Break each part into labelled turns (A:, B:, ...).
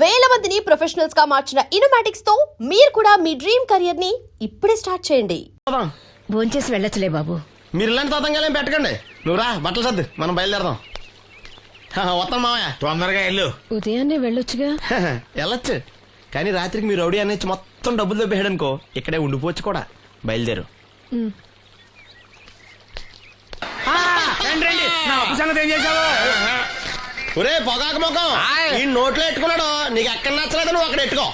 A: వేల మందిని ప్రొఫెషనల్స్ గా మార్చిన ఇనోమాటిక్స్ తో మీరు కూడా మీ డ్రీమ్ కెరియర్ ని ఇప్పుడే స్టార్ట్ చేయండి.
B: భోంచేసి వెళ్ళొచ్చులే బాబు.
C: మీరు ఇలాంటి తతంగాలేం పెట్టకండి. నువ్వు రా, బట్టలు సర్దు, మనం బయలుదేరదాం. వస్తాం మావయ్య.
D: తొందరగా వెళ్ళు.
B: ఉదయాన్నే వెళ్ళొచ్చుగా.
C: వెళ్ళొచ్చు, కానీ రాత్రికి మీరు రౌడీ అనేది మొత్తం డబ్బులు దొబ్బేయడనుకో ఇక్కడే ఉండిపోవచ్చు కూడా. బయలుదేరు.
D: రండి రండి, నా అప్పు సంగతి ఏం చేశావు?
C: ఒరే పొగాకు ముఖం, ఈ నోట్లో ఎట్టుకున్నాడు. నీకు ఎక్కడ నచ్చలేదు నువ్వు అక్కడ ఎట్టుకో.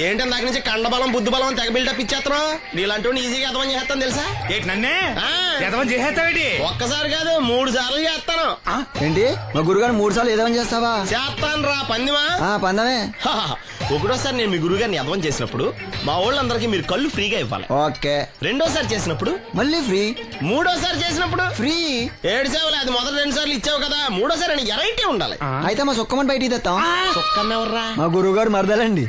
C: ఏంటి దాని నుంచి కండబలం బుద్ధి బలం తెగ బిల్డప్ ఇచ్చేస్తున్నావు. నీలాంటి ఈజీగా ఎదవని చేస్తాను తెలుసా?
D: ఏంటి నన్నే ఎదవని చేసేస్తావేటి?
C: ఒక్కసారి కాదు 3 సార్లు చేస్తాను.
E: ఏంటి మా గురుగారు 3 సార్లు ఏదైనా చేస్తావా?
C: చేస్తాను రా పందిమా.
E: పందమే.
C: ఒకటోసారి నేను మీ గురువు గారిని ఎదవం చేసినప్పుడు మా వాళ్ళందరికీ మీరు కళ్ళు ఫ్రీగా ఇవ్వాలి.
E: ఓకే.
C: రెండోసారి చేసినప్పుడు
E: మళ్ళీ ఫ్రీ.
C: మూడోసారి చేసినప్పుడు
E: ఫ్రీ.
C: 7 సేవలు అది మొదటి 2 సార్లు ఇచ్చావు కదా, మూడోసారి అని ఎరైటీ ఉండాలి.
E: అయితే మా సుక్కమని బయటికి తెస్తాం.
C: సుక్కమ్మ ఎవర్రా?
E: మా గురువు గారు మరదలండి.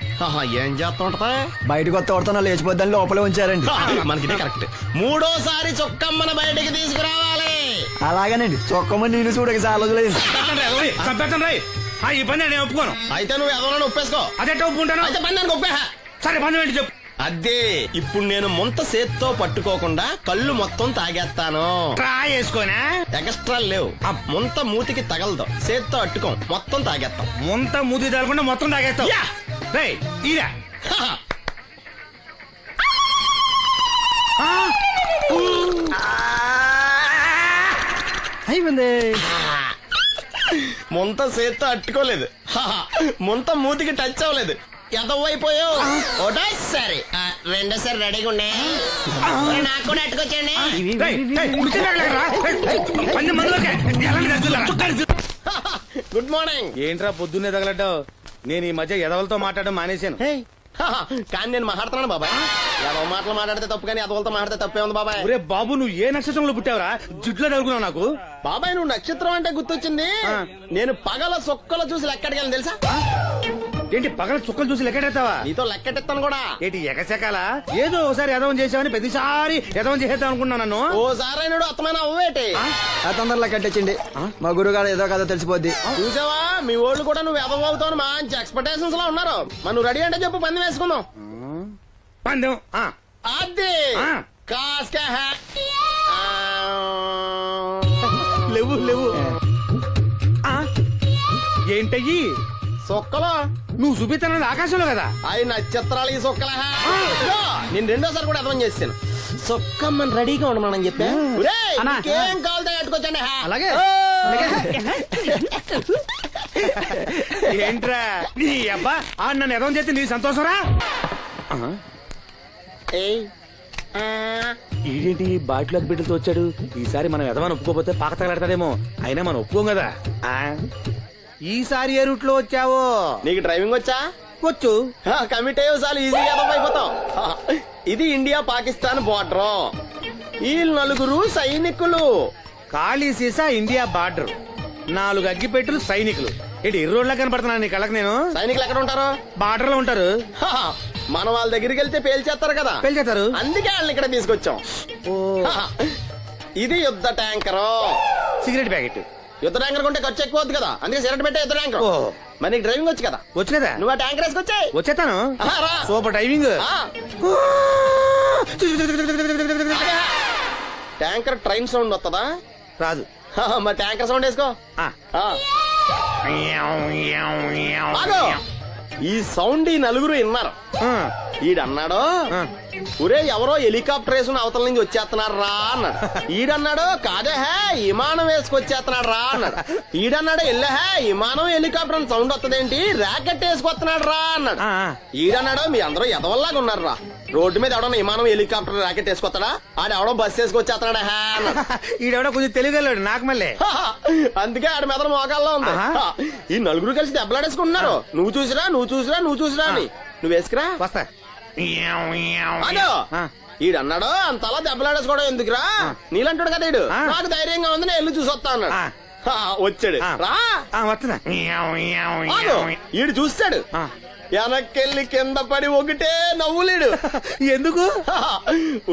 C: ఏం చేస్తా ఉంటదా?
E: బయటకు వస్తే కొడతా లేచిపోద్దని లోపలే ఉంచారండి.
C: మనకి ఇదే కరెక్ట్. మూడోసారి చొక్కమ్మని బయటికి తీసుకురావాలి.
E: అలాగేనండి. చొక్కమని నేను చూడక చాలా రోజులేదు.
D: ఈ పని నేను ఒప్పుకోను.
C: అయితే నువ్వు ఎదవలను ఒప్పేసుకో.
D: అదే ఒప్పుకుంటాను.
C: అయితే పని నేను ఒప్పే.
D: సరే పని ఏంటి చెప్పు.
C: అదే ఇప్పుడు నేను ముంత చేత్తో పట్టుకోకుండా కళ్ళు మొత్తం తాగేస్తాను.
D: ట్రై చేసుకోనా?
C: ఎక్స్ట్రా లేవు. ముంత మూతికి తగలదు, చేత్తో అట్టుకోం, మొత్తం తాగేస్తాం.
D: ముంత మూతి తగలకుండా మొత్తం తాగేస్తావు. రేయ్ ఇరా.
E: అయిపోయింది.
C: ముంత చేత్తో అట్టుకోలేదు, ముంత మూతికి టచ్ అవ్వలేదు, ఎదవైపోయావు. ఒకటోసారి రెండోసారి రెడీగా ఉండే. నాకు కూడా అట్టుకొచ్చండి. Good morning.
D: ఏంట్రా పొద్దున్నే తగలడ్డావు? నేను ఈ మధ్య ఎదవలతో మాట్లాడడం మానేశాను.
C: కానీ నేను మాట్లాడుతున్నాను బాబాయ్. ఎదవ మాటలు మాట్లాడితే తప్పు, కానీ ఎదవలతో మాట్లాడితే తప్పే ఉంది బాబాయ్.
D: ఒరే బాబు, నువ్వు ఏ నక్షత్రంలో పుట్టావురా? జుట్లో తగులుకున్నావు నాకు.
C: బాబాయ్ నువ్వు నక్షత్రం అంటే గుర్తొచ్చింది. నేను పగల సొక్కలు చూసి లెక్కడికెళ్ళను తెలుసా?
D: ఏంటి పగల చుక్కలు చూసి లెక్కెడతావా?
C: నీతో లెక్కెట్టాను కూడా.
D: ఏంటి ఎగసెకాల? ఏదో ఒకసారి ఎదవం చేసావని ప్రతిసారి ఎదవం చేసేద్దాం అనుకున్నాను నన్ను.
C: ఓసారి అయినాడు అత్తమైన అవ్వేటి.
E: తొందరలో కట్టించండి. మా గురుగారు ఏదో కదా తెలిసిపోద్ది.
C: చూసావా, మీ ఓళ్ళు కూడా నువ్వు ఎదవ అవుతావు మంచి ఎక్స్పెక్టేషన్స్ లో ఉన్నారు. మరి నువ్వు రెడీ అంటే చెప్పు, పందెం వేసుకుందాం.
D: పందెం
C: అది కాస్క లేవు లేవు.
D: ఏంటయ్యి
C: సొక్కలో
D: నువ్వు చూపిస్తానది ఆకాశంలో కదా?
C: అవి నక్షత్రాలు. ఈ సొక్కల నేను రెండోసారి కూడా అర్థం చేస్తాను. సొక్కమ్మని రెడీగా ఉండమని చెప్పా. ఏం కావాలి కట్టుకోవచ్చండి.
D: అలాగే. ఏంట్రా నీ అబ్బా నన్ను ఎదవం చేస్తే నీ సంతోషరా? ఏంటి బాటిలోకి బిడ్డలతో వచ్చాడు? ఈసారి మనం ఎదవని ఒప్పుకోపోతే పాక తగలడతాడేమో. అయినా మనం ఒప్పుకోం కదా. ఈసారి ఏ రూట్ లో వచ్చావో?
C: నీకు డ్రైవింగ్ వచ్చా?
D: వచ్చు.
C: కమిట్ అయ్యే చాలు, ఈజీగా అయిపోతాం. ఇది ఇండియా పాకిస్తాన్ బోర్డర్. ఈ 4 సైనికులు.
D: ఖాళీ సీసా ఇండియా బార్డర్, 4 అగ్గిపెట్టులు సైనికులు. ఏంటి ఎర్రోడ్లా కనపడుతున్నాను నీ కళ్ళకి నేను?
C: సైనికులు ఎక్కడ ఉంటారు?
D: బార్డర్ లో ఉంటారు.
C: మన వాళ్ళ దగ్గరికి వెళ్తే పేల్చేస్తారు కదా.
D: పేల్చేస్తారు.
C: అందుకే వాళ్ళని ఇక్కడ తీసుకొచ్చాం. ఇది యుద్ధ ట్యాంకర్.
D: Cigarette packet.
C: యుద్ధ ట్యాంకర్ కొంటే ఖర్చు ఎక్కువ అవుతుంది కదా, అందుకే సిగరెట్ పెట్టే యుద్ధ ట్యాంకర్. మరి నీకు డ్రైవింగ్ వచ్చు కదా?
D: వచ్చు కదా.
C: నువ్వు ఆ ట్యాంకర్ వేసుకొచ్చాయి.
D: వచ్చేస్తాను. Super driving.
C: Tanker train sound వస్తుందా?
D: రాదు.
C: మరి ట్యాంకర్ సౌండ్ వేసుకో. ఈ సౌండ్ ఈ 4 విన్నారు. ఈడన్నాడు, ఒరే ఎవరో హెలికాప్టర్ వేసుకుని అవతల నుంచి వచ్చేస్తున్నారు రా అన్నాడు. ఈడన్నాడు, కాదే విమానం వేసుకొచ్చేస్తున్నాడు రా అన్నాడు. ఈడన్నాడు, ఎల్లహే విమానం హెలికాప్టర్ సౌండ్ వస్తుందేంటి, ర్యాకెట్ వేసుకొస్తున్నాడు రా అన్నాడు. ఈడన్నాడు, మీ అందరూ ఎదవల్లాగా ఉన్నారు రా, రోడ్డు మీద ఎవడన్నా విమానం హెలికాప్టర్ ర్యాకెట్ వేసుకొస్తాడా? ఆడెవడో బస్సు వేసుకొచ్చేస్తున్నాడా అన్నాడు.
D: ఈడెవడో కొంచెం తెలియగలడు నాకు మళ్ళీ.
C: అందుకే ఆడ మీద మోకాల్లో ఉంది. ఈ 4 కలిసి దెబ్బలాడేసుకుంటున్నారు. నువ్వు చూసిరా నువ్వు చూసిరా నువ్వు చూసిరా అని. నువ్వు వేసుకురా.
D: వస్తా.
C: ఈడన్నాడు, అంతలా దెబ్బలాడేసుకోవడం ఎందుకురా, నీలంటాడు కదా ఈడు. నాకు ధైర్యంగా ఉంది, నేను వెళ్ళి చూసి వస్తా అన్నాడు. వచ్చాడు రా.
D: వస్తున్నా.
C: ఈడు చూస్తాడు, వెనక్కెళ్ళి కింద పడి ఒకటే నవ్వులేడు.
D: ఎందుకు?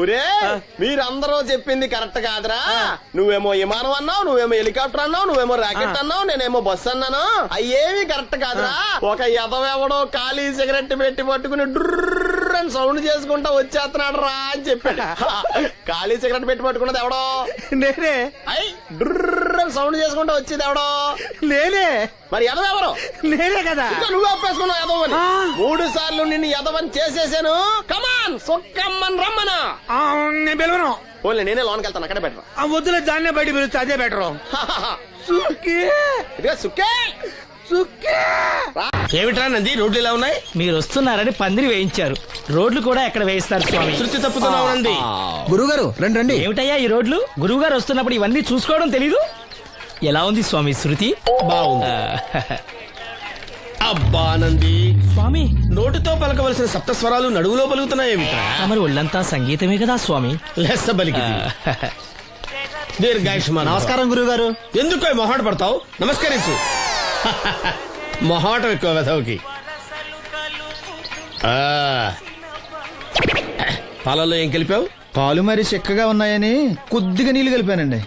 C: ఒరే మీరందరూ చెప్పింది కరెక్ట్ కాదురా. నువ్వేమో విమానం అన్నావు, నువ్వేమో హెలికాప్టర్ అన్నావు, నువ్వేమో రాకెట్ అన్నావు, నేనేమో బస్సు అన్నాను. అయ్యేవి కరెక్ట్ కాదురా. ఒక ఎదవెవడో ఖాళీ సిగరెట్ పెట్టి పట్టుకుని డ్రర్ అని సౌండ్ చేసుకుంటా వచ్చేస్తున్నాడు రా అని చెప్పాడు. ఖాళీ సిగరెట్ పెట్టి పట్టుకున్నది ఎవడో?
D: నేనే.
C: అయ్ డ్రర్ అని సౌండ్ చేసుకుంటా వచ్చేది ఎవడో?
D: నేనే.
C: మరి ఎదవెవరు?
D: నేనే కదా.
C: ఇంకా నువ్వు అప్పేసుకున్నావు ఎదవని. 3 సార్లు నిన్ను ఎదవని చేసేసాను. కమాన్ సొక్కమ్మన్ రమ్మనా.
D: నేను పిలవను.
C: ఓన్లీ నేనే లోన్కి వెళ్తాను, అక్కడే బెటర్.
D: ఆ వద్దులే, దాన్నే బయట పిలుస్తా, అదే బెటరు. సుక్కే
C: ఇదిగా సుక్కే
D: సుక్కే.
F: ఏమిట్రా నంది, రోడ్లు ఇలా ఉన్నాయి?
G: మీరు వస్తున్నారని పందిరి వేయించారు. రోడ్లు కూడా ఎక్కడ వేయిస్తారు స్వామి?
F: శృతి తప్పుతున్నావు నంది.
E: గురుగారు రండి రండి.
G: ఏమిటయ్యా ఈ రోడ్లు? గురువు గారు వస్తున్నప్పుడు ఇవన్నీ చూసుకోవడం తెలీదు? ఎలా ఉంది స్వామి శృతి?
F: బాగుంది. అబ్బా నంది,
G: స్వామి
F: నోటితో పలకవలసిన సప్తస్వరాలు నడువులో పలుకుతున్నాయేమిట్రా?
G: మరి ఒళ్ళంతా సంగీతమే కదా స్వామి.
F: లెస్స బలికి దీర్ఘాయుష్మాన్.
E: నమస్కారం గురుగారు.
F: ఎందుకు మొహాట పడతావు? నమస్కరించు. మొహాటం ఎక్కువ వెధవుకి. పాలల్లో ఏం కలిపావు?
E: పాలు మరి చిక్కగా ఉన్నాయని కొద్దిగా నీళ్లు కలిపానండి.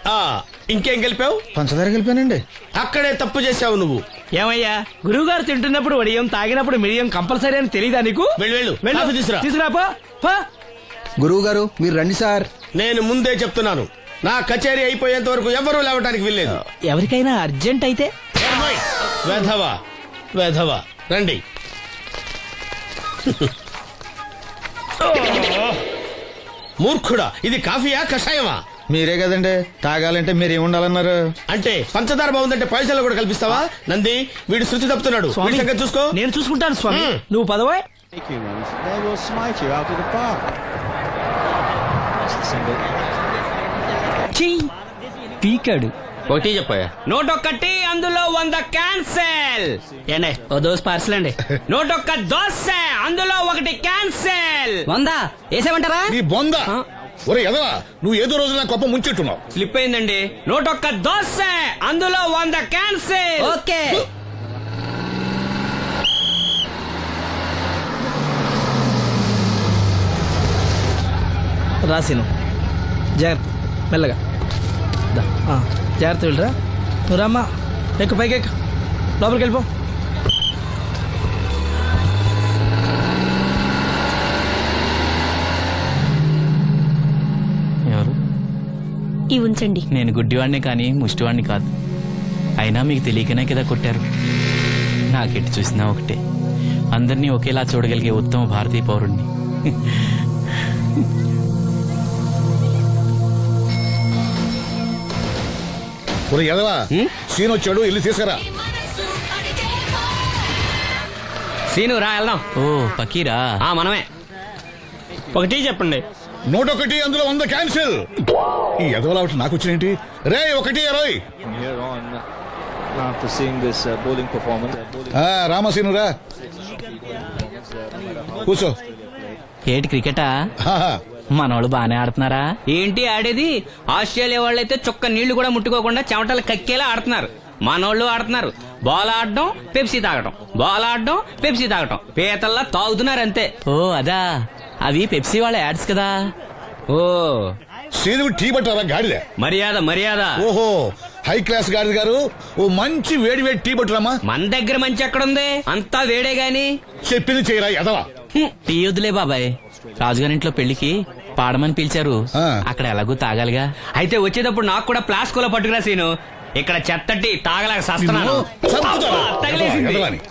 F: ఇంకేం కలిపావు?
E: పంచదార కలిపానండి.
F: అక్కడే తప్పు చేశావు నువ్వు.
G: ఏమయ్యా, గురువు గారు తింటున్నప్పుడు వడియం, తాగినప్పుడు మిడియం కంపల్సరీ అని తెలీదా నీకు?
F: వెళ్ళు కాఫీ తీసురా.
G: తీసుకురాపో.
E: గురువు గారు మీరు రండి సార్.
F: నేను ముందే చెప్తున్నాను, నా కచేరీ అయిపోయేంత వరకు ఎవరూ లేవటానికి వెళ్ళలేదు.
G: ఎవరికైనా అర్జెంట్ అయితే
F: వెధవా వెధవా రండి. మూర్ఖుడా, ఇది కాఫీయా కషాయమా?
E: మీరే కదండి తాగాలంటే మీరేముండాలన్నారు?
F: అంటే పంచదార బాగుందంటే పైసలు కూడా కల్పిస్తావా? నంది, వీడు శృతి తప్పుతున్నాడు. వీడి సంగతి చూసుకో.
G: నేను చూసుకుంటాను స్వామి. నువ్వు పదవా.
H: They will smite you out of the park. That's the single.
G: పీకాడు.
F: ఒకటి చెప్పాయా?
G: నూటొక్కటి, అందులో 100 క్యాన్సెల్. ఏండి ఓ దోశ పార్సల్ అండి. నూటొక్క దోశ, అందులో 1 క్యాన్సెల్. 100 వేసేమంటారా?
I: నీ బొంద. ఒరే ఎదవా, నువ్వు ఏదో రోజు నా గొప్ప ముంచెట్టున్నావు.
G: స్లిప్ అయిందండి. నూటొక్క దోశ, అందులో 100 క్యాన్సెల్. ఓకే. రాసిను జాగ్రత్త, మెల్లగా జాగ్రత్త వెళ్ళరా. నువ్వు రామ్మా, ఎక్కు, పైకి ఎక్కు, లోపలికి వెళ్ళిపో. ఎవరు?
B: ఇవి ఉంచండి.
G: నేను గుడ్డివాడిని కానీ ముష్టివాడిని కాదు. అయినా మీకు తెలియకనే కదా కొట్టారు. నాకెట్టి చూసినా ఒకటే, అందరినీ ఒకేలా చూడగలిగే ఉత్తమ భారతీయ పౌరుణ్ణి.
I: ఒరే ఎదవా, సీన్ వచ్చాడు, ఇల్లు తీసుకురా.
G: సీను రా వెళ్దాం. ఓ పకీరా, మనమే. ఒకటి చెప్పండి.
I: 101, అందులో 100 క్యాన్సిల్. ఈ ఎదవలా ఒకటి నాకు వచ్చినేంటి? రే 120.
H: From here on, after seeing this bowling performance,
I: రామసీను రా, కూర్చో.
G: ఏటి క్రికెటా? మనోళ్ళు బానే ఆడుతున్నారా? ఏంటి ఆడేది? ఆస్ట్రేలియా వాళ్ళైతే చొక్క నీళ్లు కూడా ముట్టుకోకుండా చెమటలు కక్కేలా ఆడుతున్నారు. మనోళ్ళు ఆడుతున్నారు బాల్ ఆడడం, పెప్సీ తాగడం, బాల్ ఆడడం, పెప్సీ తాగడం, పీతల్లా తాగుతున్నారు అంతే. ఓ అదా, అవి పెప్సీ వాళ్ళ యాడ్స్ కదా. ఓ
I: సీను టీ పట్టారా గాడిద?
G: మర్యాద మర్యాద.
I: ఓహో, హై క్లాస్ గాడిద గారు, ఓ మంచి వేడి వేడి టీ పట్టురామా.
G: మన దగ్గర మంచి ఎక్కడుంది, అంతా వేడే గాని.
I: చెప్పింది చేయరా ఎదవా.
G: టీ వద్దులే బాబాయ్, రాజుగారింట్లో పెళ్లికి పాడమని పిలిచారు. అక్కడ ఎలాగూ తాగాలిగా. అయితే వచ్చేటప్పుడు నాకు కూడా ప్లాస్కోలో పట్టుకురా సీను. ఇక్కడ చెత్తటి తాగలేక సస్తున్నాను.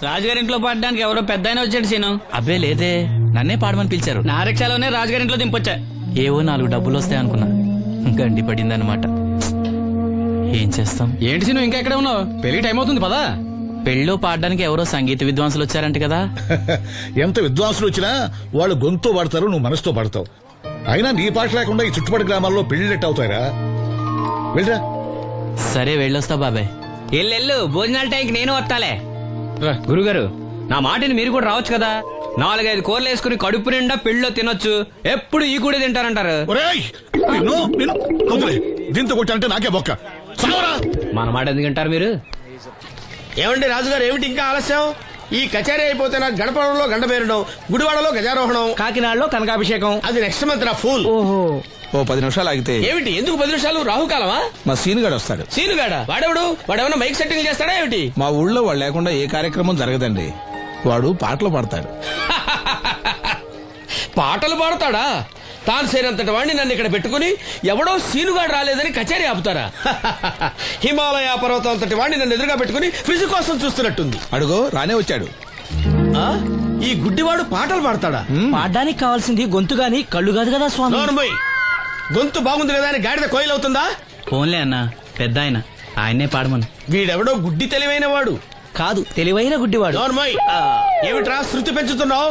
G: రాజుగారింట్లో పాడడానికి ఎవరో పెద్ద వచ్చాడు సీను. అబ్బే లేదే, నన్నే పాడమని పిలిచారు. నా రిక్షాలోనే రాజుగారింట్లో దింపొచ్చా. ఏవో 4 డబ్బులు వస్తాయి అనుకున్నా, గండి పడిందనమాట. ఏం చేస్తాం? ఏంటి సీను ఇంకా ఎక్కడ ఉన్నావు? పెళ్లి టైం అవుతుంది పదా. పెళ్ళిలో పాడడానికి ఎవరో సంగీత విద్వాంసులు వచ్చారంట కదా.
I: ఎంత విద్వాంసులు వచ్చినా వాళ్ళు గొంతు పడతారు, నువ్వు మనసుతో పడతావు. అయినా నీ పాట లేకుండా ఈ చుట్టుపక్కల గ్రామాల్లో పెళ్లిళ్ళెట్ అవుతాయిరా. వెళ్ళరా.
G: సరే వెళ్ళొస్తా బాబాయ్. ఎల్లెళ్ళు, భోజనాల టైంకి నేను వస్తాలే. గురుగారు, నా మాటని మీరు కూడా రావచ్చు కదా. 4-5 కూరలు వేసుకుని కడుపు నిండా పెళ్ళిలో తినొచ్చు. ఎప్పుడు ఈ కూడా తింటారంటారు.
I: దీంతో కొట్టాలంటే నాకే బొక్క.
G: మన మాట ఎందుకు తింటారు మీరు?
F: ఏమండి రాజుగారు, ఏమిటి ఇంకా ఆలస్యం? ఈ కచేరీ అయిపోతే నాకు గణపవరంలో గండ పేరడం, గుడివాడలో గజారోహణం,
D: కాకినాడలో కనకాభిషేకం.
F: అది నెక్స్ట్ మంత్ నా ఫూల్.
D: ఓహో,
E: ఓ 10 నిమిషాలు ఆగితే
F: ఏమిటి ఎందుకు 10 నిమిషాలు? రాహుకాలమా?
E: మా సీనుగాడు వస్తాడు.
F: సీనుగాడా? వాడేమన్నా మైక్ సెట్టింగ్ చేస్తాడా ఏమిటి?
E: మా ఊళ్ళో వాడు లేకుండా ఏ కార్యక్రమం జరగదండి. వాడు పాటలు పాడతాడు.
F: పాటలు పాడతాడా? తాను సేనంతటి వాడిని నన్ను ఇక్కడ పెట్టుకుని ఎవడో సీనుగాడు రాలేదని కచేరీ ఆపుతారా? హిమాలయ పర్వతం అంతటి వాడిని నన్ను ఎదురుగా పెట్టుకుని ఫ్రిజ్ కోసం చూస్తున్నట్టుంది.
E: అడుగో రానే వచ్చాడు.
F: ఆ? ఈ గుడ్డివాడు పాటలు పాడతాడా?
D: పాడడానికి కావాల్సింది గొంతు గాని కళ్ళు కాదు కదా స్వామి.
F: నోర్మోయ్, గొంతు బాగుంది కదా అని గాడిద కోయిల్ అవుతుందా?
G: ఫోన్లే అన్న, పెద్ద ఆయన్నే పాడమను.
F: వీడెవడో గుడ్డి తెలివైన వాడు
D: కాదు, తెలివైన గుడ్డివాడు.
F: నోర్మోయ్, ఏమిట్రా శృతి పెంచుతున్నావు?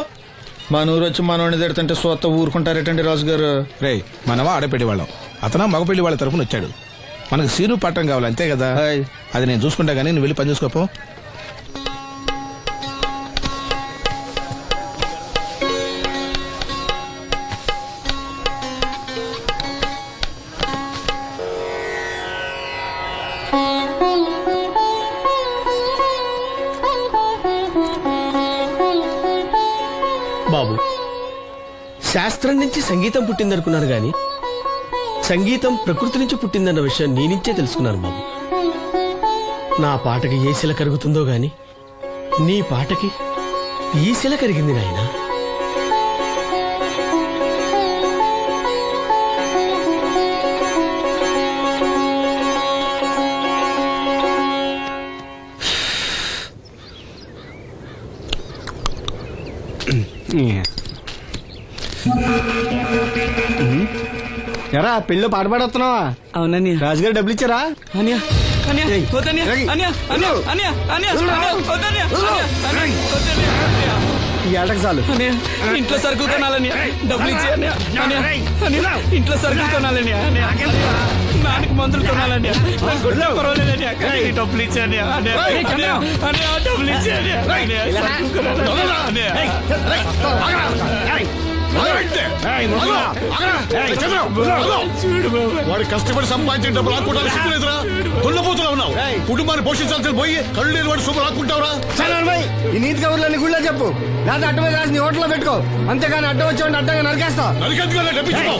E: మా నూరు వచ్చి మనోడిని తిడుతుంటే సొత్త ఊరుకుంటారేటండి రాజు గారు. రే, మనవా ఆడపెళ్లి వాళ్ళం, అతను మగపెళ్లి వాళ్ళ తరఫున వచ్చాడు. మనకు సీను పట్టం కావాలి అంతే కదా. అది నేను చూసుకుంటా గానీ నువ్వు వెళ్ళి పని చూసుకోపో.
F: బాబు, శాస్త్రం నుంచి సంగీతం పుట్టిందనుకున్నాను గాని సంగీతం ప్రకృతి నుంచి పుట్టిందన్న విషయం నీ నుంచే తెలుసుకున్నాను బాబు. నా పాటకి ఏ శిల కరుగుతుందో గాని నీ పాటకి ఈ శిల కరిగింది నాయనా.
E: ఎరా పెళ్ళి పాట పాడుతున్నావా?
D: అవునని
E: రాజుగారు డబ్బులు ఇచ్చారా? ఈ ఏటకు చాలు.
D: ఇంట్లో సరుకులు కొనాలని డబ్బులు ఇచ్చి ఇంట్లో సరుకులు కొనాలని నాన్నకి మందులు కొనాలని పర్వాలేదని డబ్బులు ఇచ్చాను. డబ్బులు ఇచ్చాను.
I: వాడు కష్టపడి సంపాదించిన డబ్బులు ఆకుంటావు సిగ్గులేదురా? దున్నపోతున్నా ఉన్నావు. కుటుంబాన్ని పోషించాల్సిన పోయి కళ్ళు లేని వాడు శుభ్రం ఆకుంటావురా?
E: ఈ నీతి కబుర్లన్నీ గుళ్ళో చెప్పు, లేదా అడ్డ మీద రాసి నీ హోటల్లో పెట్టుకో. అంతేగాని అడ్డం వచ్చి అడ్డంగా నరికేస్తా.
I: నరికెందుకు డబ్బిచ్చుకో.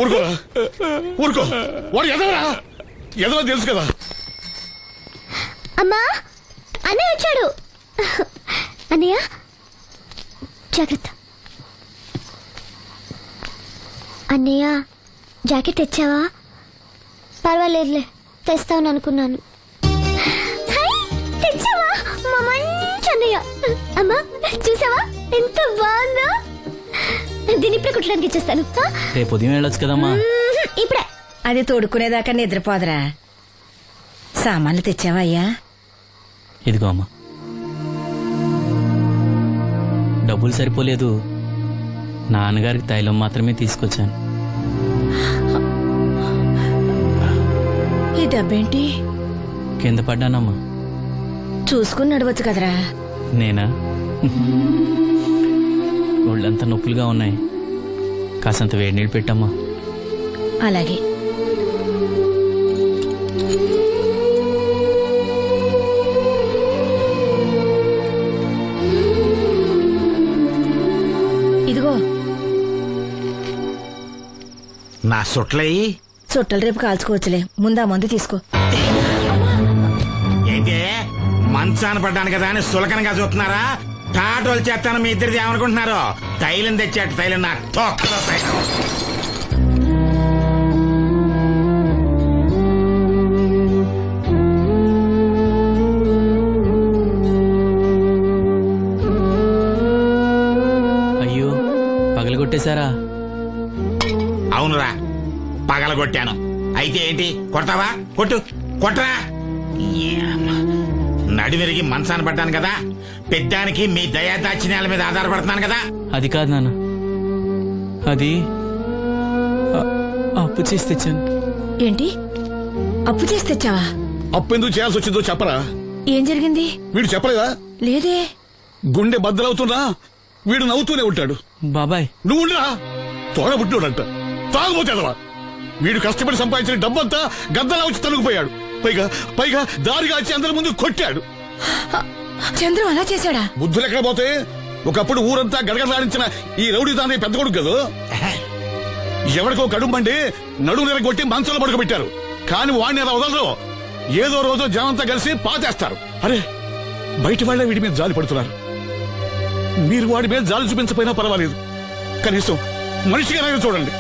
I: ఊరుకోరా, ఊరుకో. వాడు ఎదవరా? ఎదవ తెలుసు కదా.
J: అమ్మా, అన్నయ్య వచ్చాడు. అన్నయ్య జాగ్రత్త. అన్నయ్య జాకెట్ తెచ్చావా? పర్వాలేదులే, తెస్తావని అనుకున్నాను. తెచ్చావా? మా మంచి అన్నయ్య. అమ్మా చూసావా ఎంత బాగుందో? దీన్ని ఇప్పుడే కుట్టడానికి ఇచ్చేస్తాను.
G: రేపు ఉదయం వెళ్ళొచ్చు కదమ్మా.
J: ఇప్పుడే.
B: అది తోడుకునేదాకా నిద్రపోదరా. సామాన్లు తెచ్చావా అయ్యా?
G: ఇదిగో అమ్మా. డబ్బులు సరిపోలేదు, నాన్నగారికి తైలం మాత్రమే తీసుకొచ్చాను.
B: ఈ డబ్బేంటి?
G: కింద పడ్డానమ్మా.
B: చూసుకుని నడవచ్చు కదరా.
G: నేనా? ఒళ్ళంతా నొప్పులుగా ఉన్నాయి, కాసంత వేడి నీళ్ళు పెట్టమ్మా.
B: అలాగే. ఇదిగో
D: నా సొట్లయి
B: చుట్టలు రేపు కాల్చుకోవచ్చులే, ముందా మందు తీసుకో.
D: ఏంటి మంచాన పడ్డాను కదా అని సులకనగా చూస్తున్నారా? టాటోలు చేస్తాను మీ ఇద్దరిది ఏమనుకుంటున్నారు? తైలం తెచ్చాడు, తైలం నా తొక్కలో తైలం.
G: అయ్యో, పగలగొట్టేశారా?
D: అవునురా, పగలగొట్టాను. అయితే ఏంటి, కొడతావా? కొట్టు, కొట్టరా. నడివిరిగి మంచాన పడ్డాను కదా, పెద్దానికి మీ దయాదాచిన్యాల మీద ఆధారపడుతున్నాను కదా.
G: అది కాదు నాన్న, అది అప్పు చేసి తెచ్చాను.
B: ఏంటి, అప్పు చేసి తెచ్చావా?
I: అప్పు ఎందుకు చేయాల్సి వచ్చిందో చెప్పరా?
B: ఏం జరిగింది?
I: వీడు చెప్పలేదా?
B: లేదే.
I: గుండె బద్దలవుతున్నా వీడు నవ్వుతూనే ఉంటాడు.
G: బాబాయ్
I: నువ్వు ఉండరా? తోడబుట్టినోడంట, తాగుపోతేదవా. వీడు కష్టపడి సంపాదించిన డబ్బంతా గద్దలా వచ్చి తనుకుపోయాడు. పైగా పైగా దారిగా వచ్చి అందరి ముందు కొట్టాడు.
B: చంద్రం అలా చేశాడా?
I: బుద్ధులు ఎక్కడ పోతే ఒకప్పుడు ఊరంతా గడగడలాడించిన ఈ రౌడీ దాని పెద్ద కొడుకు కదా. ఎవరికో కడుంబండి నడుము నిరగొట్టి మంచంలో పడుకోబెట్టారు. కానీ వాడిని అలా వదలరు. ఏదో రోజు జనంతా కలిసి పాతేస్తారు. అరే బయట వాళ్ళే వీడి మీద జాలి పడుతున్నారు. మీరు వాడి మీద జాలి చూపించపోయినా పర్వాలేదు, కనీసం మనిషిగా చూడండి.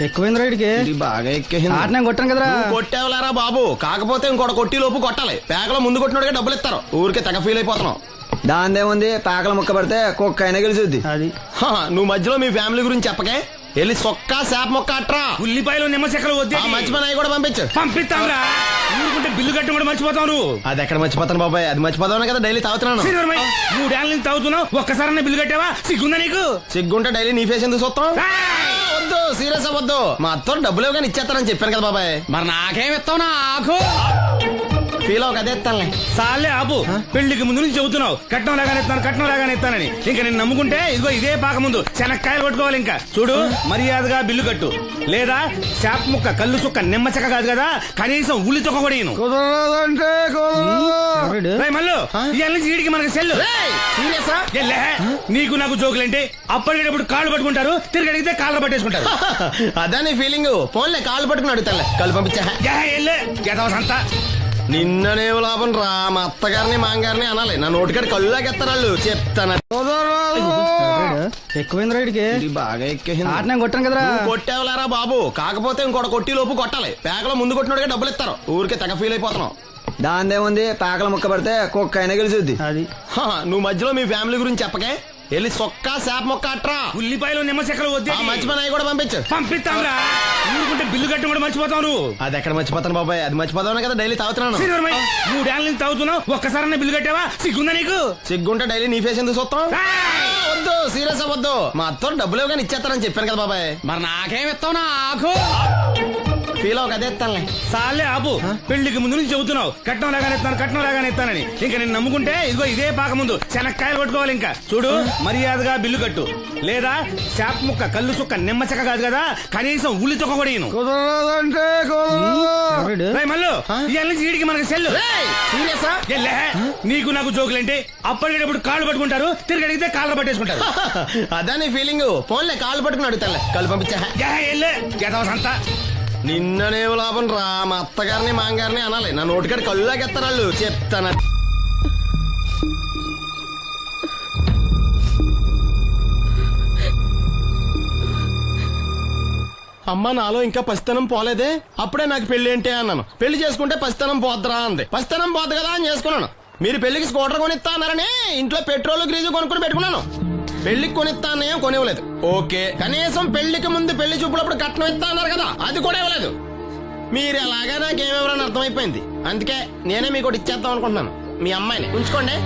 H: ఎక్కువైంది రైడ్కి
C: బాగా ఎక్కేసింది.
H: ఆటనే కొట్టాను కదరా.
C: కొట్టేవలేరా బాబు, కాకపోతే ఇంకోటి కొట్టి లోపు కొట్టాలి. పేకలో ముందు కొట్టినోడిగా డబ్బులు ఇస్తారు. ఊరికే తెగ ఫీల్ అయిపోతున్నావు.
H: దాందేముంది, పేకల ముక్క పడితే కుక్క అయినా గెలిచుద్ది. అది
C: నువ్వు మధ్యలో మీ ఫ్యామిలీ గురించి చెప్పకే. వెళ్ళి సొక్క శాప మొక్క అట్రా.
D: ఉల్లిపాయలు నిమ్మచెక్కలు వద్దే.
C: మర్చిపోయిన అవి కూడా పంపించు.
D: పంపిస్తాంరా. ఊరుకుంటే బిల్లు కట్టడం కూడా మర్చిపోతావు నువ్వు.
C: అది ఎక్కడ మర్చిపోతాను బాబాయ్, అది మర్చిపోతావు కదా డైలీ తాగుతున్నాను.
D: 3 ఏళ్ళ నుంచి తాగుతున్నావు, ఒక్కసారన్నా బిల్లు కట్టావా? సిగ్గుందా నీకు?
C: సిగ్గుంటే డైలీ నీ ఫేస్ ఎందుకు చూస్తాం? వద్దు, సీరియస్ అవ్వద్దు. మా అత్తో డబ్బులు ఇవ్వగానే ఇచ్చేస్తానని చెప్పాను కదా బాబాయ్.
G: మరి నాకేం ఇస్తావు నాకు?
C: ఫీల్ అవ్వక అదే ఇస్తానులే.
D: సాలే ఆపు. పెళ్లికి ముందు నుంచి చెబుతున్నావు కట్నం లాగానే ఇస్తానని. ఇంకా నేను నమ్ముకుంటే ఇదిగో ఇదే పాక ముందు శనక్కాయలు కొట్టుకోవాలి. ఇంకా చూడు, మర్యాదగా బిల్లు కట్టు, లేదా చేప ముక్క కళ్ళు చుక్క నిమ్మ చెక్క కాదు కదా, కనీసం ఉల్లి తొక్క కూడా ఇయ్యను. రేయ్ మల్లు, ఇవాళ నుంచి వీడికి మనకి సెల్లు.
C: సీరియసా?
D: ఎల్లే, నీకు నాకు జోకులేంటి? అప్పటికేటప్పుడు కాళ్ళు పట్టుకుంటారు, తిరిగి అడిగితే కాళ్ళు పట్టేసుకుంటారు.
C: అదే నీ ఫీలింగ్. ఫోన్లే కాళ్ళు పట్టుకుని అడుగుతానులే. కళ్ళు పంపించా.
D: సంతా
C: నిన్ననే లాభం రా. మా అత్తగారిని మాంగారిని అనాలి. నా నోటికాడి కళ్ళు లాగేస్తారు వాళ్ళు. చెప్తాను.
H: ఎక్కువైంది రైడ్కి
C: బాగా ఎక్కేసింది.
H: ఆటనే కొట్టాను కదరా.
C: కొట్టేవలేరా బాబు, కాకపోతే ఇంకోటి కొట్టి లోపు కొట్టాలి. పేకలో ముందు కొట్టినోడిగా డబ్బులు ఇస్తారు. ఊరికే తెగ ఫీల్ అయిపోతున్నావు.
H: దాందేముంది, పేకల ముక్క పడితే కుక్క అయినా గెలిచుద్ది. అది
C: నువ్వు మధ్యలో మీ ఫ్యామిలీ గురించి చెప్పకే. వెళ్ళి సొక్క శాప మొక్క అట్రా.
D: ఉల్లిపాయలు నిమ్మచెక్కలు వద్దే.
C: మర్చిపోయిన అవి కూడా పంపించు.
D: పంపిస్తాంరా. ఊరుకుంటే బిల్లు కట్టడం కూడా మర్చిపోతావు నువ్వు.
C: అది ఎక్కడ మర్చిపోతాను బాబాయ్, అది మర్చిపోతాను కదా డైలీ తాగుతున్నాను.
D: 3 ఏళ్ళ నుంచి తాగుతున్నావు, ఒక్కసారన్నా బిల్లు కట్టావా? సిగ్గుందా నీకు?
C: సిగ్గుంటే డైలీ నీ ఫేస్ ఎందుకు చూస్తాం? వద్దు, సీరియస్ అవ్వద్దు. మా అత్తో డబ్బులు ఇవ్వగానే ఇచ్చేస్తానని చెప్పాను కదా బాబాయ్.
G: మరి నాకేం ఇస్తావు నాకు?
C: ఫీల్ అవ్వక అదే ఇస్తానులే.
D: సాలే ఆపు. పెళ్లికి ముందు నుంచి చెబుతున్నావు కట్నం లాగానే ఇస్తానని. ఇంకా నేను నమ్ముకుంటే ఇదిగో ఇదే పాక ముందు శనక్కాయలు కొట్టుకోవాలి. ఇంకా చూడు, మర్యాదగా బిల్లు కట్టు, లేదా చేప ముక్క కళ్ళు చుక్క నిమ్మ చెక్క కాదు కదా, కనీసం ఉల్లి తొక్క కూడా ఇయ్యను. రేయ్ మల్లు, ఇవాళ నుంచి వీడికి మనకి సెల్లు.
C: సీరియసా?
D: ఎల్లే, నీకు నాకు జోకులేంటి? అప్పటికేటప్పుడు కాళ్ళు పట్టుకుంటారు, తిరిగి అడిగితే కాళ్ళు పట్టేసుకుంటారు.
C: అదే నీ ఫీలింగ్. ఫోన్లే కాళ్ళు పట్టుకుని అడుగుతానులే. కళ్ళు పంపించా.
D: సంతా
C: నిన్ననే లాభం రా. మా అత్తగారిని మాంగారిని అనాలి. నా నోటికాడి కళ్ళు లాగేస్తారు వాళ్ళు. చెప్తాను. అమ్మ నాలో ఇంకా పసితనం పోలేదే. అప్పుడే నాకు పెళ్లి ఏంటి అన్నాను. పెళ్లి చేసుకుంటే పసితనం పోద్దురా అంది. పసితనం పోద్దు కదా అని చేసుకున్నాను. మీరు పెళ్లికి స్కూటర్ కొనిస్తా అన్నారని ఇంట్లో పెట్రోల్ గ్రీజు కొనుక్కుని పెట్టుకున్నాను. పెళ్లికి కొనిస్తానేం కొనివ్వలేదు. ఓకే, కనీసం పెళ్లికి ముందు పెళ్లి చూపులప్పుడు కట్నం ఇస్తా అన్నారు కదా, అది కూడా ఇవ్వలేదు. మీరు ఎలాగా నాకేమెవరని అర్థమైపోయింది. అందుకే నేనే మీకు ఒకటి ఇచ్చేద్దాం అనుకుంటున్నాను. మీ అమ్మాయిని ఉంచుకోండి.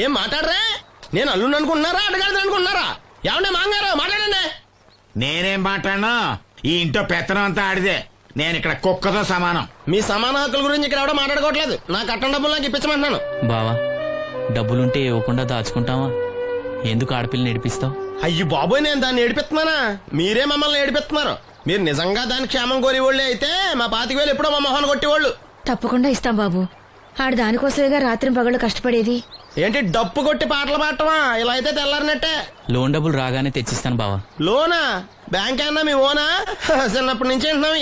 C: ఏం మాట్లాడరా? నేను అల్లుండి అనుకుంటున్నారా, అడగాలి అనుకుంటున్నారా? ఏమన్నా మాంగారు మాట్లాడండి.
D: నేనేం మాట్లాడను? ఈ ఇంట్లో పెత్తనం అంతా ఆడిదే. నేను ఇక్కడ కుక్కతో సమానం.
C: మీ సమాన హక్కుల గురించి ఇక్కడ ఎవడో మాట్లాడుకోవట్లేదు. నా కట్టం డబ్బులు నాకు ఇప్పించమంటున్నాను.
G: బావా, డబ్బులుంటే ఇవ్వకుండా దాచుకుంటావా? ఎందుకు ఆడపిల్లని ఏడిపిస్తావు?
C: అయ్యి బాబోయ్, నేను దాన్ని ఏడిపిస్తున్నానా? మీరే మమ్మల్ని ఏడిపిస్తున్నారు. మీరు నిజంగా దాని క్షేమం కోరేవాళ్ళే అయితే మా 25,000 ఎప్పుడో మా మొహాన్ని కొట్టేవాళ్ళు.
B: తప్పకుండా ఇస్తాం బాబు. ఆడు దానికోసమేగా రాత్రి పగళ్ళు కష్టపడేది.
C: ఏంటి డప్పు కొట్టి పాటలు పాడటమా? ఇలా అయితే తెల్లారినట్టే.
G: లోన్ డబ్బులు రాగానే తెచ్చిస్తాను బావా.
C: లోనా? బ్యాంక్ అన్నా మీ ఓనా? చిన్నప్పటి నుంచి వింటున్నాం.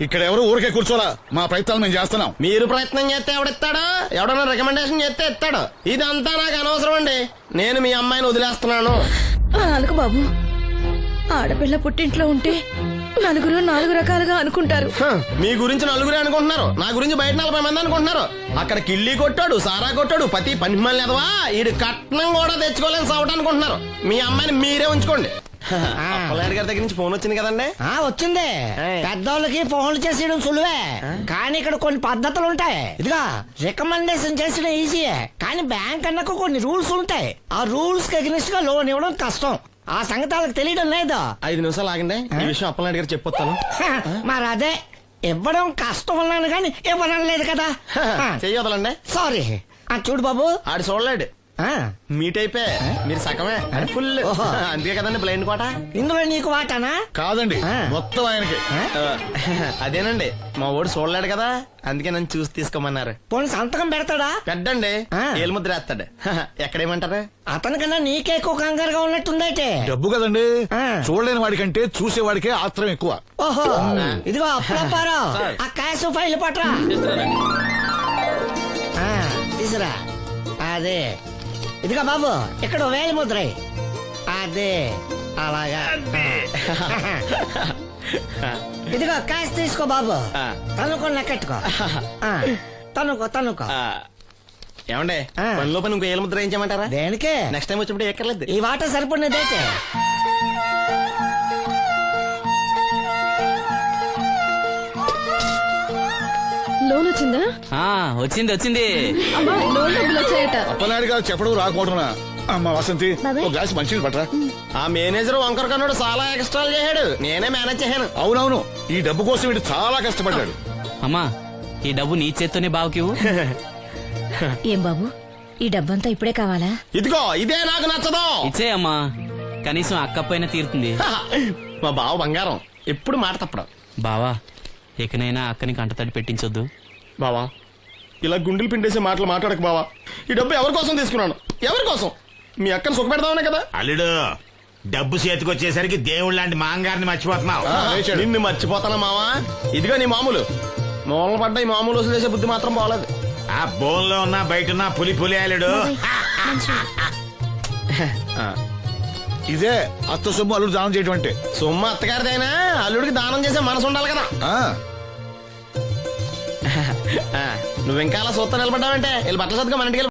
I: ఇక్కడ ఎవరు ఊరికే కూర్చోలా. మా ప్రయత్నాలు మేము చేస్తున్నాం.
C: మీరు ప్రయత్నం చేస్తే ఎవడిస్తాడా? ఎవడన్నా రికమెండేషన్ చేస్తే ఇస్తాడు. ఇదంతా నాకు అనవసరం అండి. నేను మీ అమ్మాయిని వదిలేస్తున్నాను.
B: అనుకు బాబు, ఆడపిల్ల పుట్టింట్లో ఉంటే నలుగురు 4 రకాలుగా అనుకుంటారు.
C: మీ గురించి నలుగురే అనుకుంటున్నారు, నా గురించి బయట 40 మంది అనుకుంటున్నారు. అక్కడ కిళ్ళి కొట్టాడు, సారా కొట్టాడు, పతి పని మళ్ళీ ఎదవా ఈడు కట్నం కూడా తెచ్చుకోలేని సవట అనుకుంటున్నారు. మీ అమ్మాయిని మీరే ఉంచుకోండి. అప్పలనాయుడు గారి దగ్గర నుంచి ఫోన్ వచ్చింది కదండి.
K: వచ్చింది. పెద్దోళ్ళకి ఫోన్లు చేసేయడం సులువే, కానీ ఇక్కడ కొన్ని పద్ధతులు ఉంటాయి. ఇదిగా రికమెండేషన్ చేసిన ఈజీయే, కానీ బ్యాంక్ అన్నకు కొన్ని రూల్స్ ఉంటాయి. ఆ రూల్స్ కి అగ్నిస్ట్ గా లోన్ ఇవ్వడం కష్టం. ఆ సంగతి వాళ్ళకి తెలియడం లేదు.
C: 5 నిమిషాలు ఆగండి, ఈ విషయం అప్పలనాయుడు గారు చెప్పొస్తాను.
K: మరి అదే ఇవ్వడం కష్టం అన్నాను కానీ ఇవ్వడం లేదు కదా.
C: చెయ్యొదలండి.
K: సారీ. చూడు బాబు,
C: ఆడు చూడలేడు. మీట్ అయిపోయి మీరు సగమే, ఫుల్. అందుకే కదండి బ్లైండ్ కోట.
K: ఇందులో నీకు వాటానా?
I: కాదండి, మొత్తం ఆయనకి.
C: అదేనండి, మా ఓడు చూడలేడు కదా, అందుకే నన్ను చూసి తీసుకోమన్నారు.
K: పోనీ సంతకం పెడతాడా?
C: పెద్దండి, ఏలు ముద్ర వేస్తాడు. ఎక్కడేమంటారు?
K: అతనికన్నా నీకే ఎక్కువ కంగారుగా ఉన్నట్టుందైతే.
I: డబ్బు కదండి, చూడలేని వాడికంటే చూసేవాడికే ఆత్రం ఎక్కువ.
K: ఓహో, ఇదిగో అప్పుడప్పారావు, ఆ క్యాష్ ఫైల్ పట్రా. తీసురా. అదే, ఇదిగో బాబు, ఇక్కడ వేలి ముద్ర. అదే, అలాగా. ఇదిగో క్యాష్ తీసుకో బాబు, తనుకో లెక్కెట్టుకో. తనుకో.
C: ఏమండే, పనిలో పని ఇంకో ఏలు ముద్ర ఏం చేయమంటారా?
K: దేనికే?
C: నెక్స్ట్ టైం వచ్చినప్పుడు ఎక్కర్లేదు.
K: ఈ వాట సరిపడినదైతే.
B: లోన్ వచ్చిందా?
G: వచ్చింది.
B: అమ్మా, లోన్ డబ్బులు వచ్చాయట.
I: అప్పలనాయుడు గారు చెప్పడం రాకపోవడం. అమ్మ వసంతి, ఒక గ్లాస్ మంచినీళ్ళు పట్టరా.
C: ఆ మేనేజర్ వంకర కన్నాడు, చాలా ఎక్స్ట్రాలు చేశాడు, నేనే మేనేజ్ చేశాను.
I: అవునవును, ఈ డబ్బు కోసం వీడు చాలా కష్టపడ్డాడు.
G: అమ్మా, ఈ డబ్బు నీ చేత్తోనే బావుకివు.
B: ఏం బాబు, ఈ డబ్బంతా ఇప్పుడే కావాలా?
C: ఇదిగో ఇదే నాకు నచ్చదు.
G: ఇచ్చేయమ్మా, కనీసం అక్కపైన తీరుతుంది.
C: మా బావ బంగారం, ఎప్పుడు మాట తప్పడం.
G: బావా, ఎకనైనా అక్కని కంటతడి పెట్టించొద్దు.
C: బావా, ఇలా గుండెలు పిండేసే మాటలు మాట్లాడక బావా. ఈ డబ్బు ఎవరి కోసం తీసుకున్నాను? ఎవరి కోసం? మీ అక్కను సుఖపెడదామనే కదా.
D: అల్లుడు, డబ్బు చేతికొచ్చేసరికి దేవుడు లాంటి మాంగారిని మర్చిపోతున్నావు.
C: నిన్ను మర్చిపోతానా మావా? ఇదిగో నీ మామూలు మూలన పడ్డ ఈ మామూలు వసూలు చేసే బుద్ధి మాత్రం బాగలేదు.
D: ఆ బోన్లో ఉన్నా బయట ఉన్నా పులి అల్లుడు.
I: ఇదే అత్త సొమ్ము అల్లుడు దానం చేయడం అంటే.
C: సొమ్ము అత్తగారిదైనా అల్లుడికి దానం చేసే మనసు ఉండాలి కదా. నువ్వు ఇంకా అలా సూత్తా నిలబడ్డావంటే వీళ్ళు బట్టల సత్తుగా మన ఇంటికి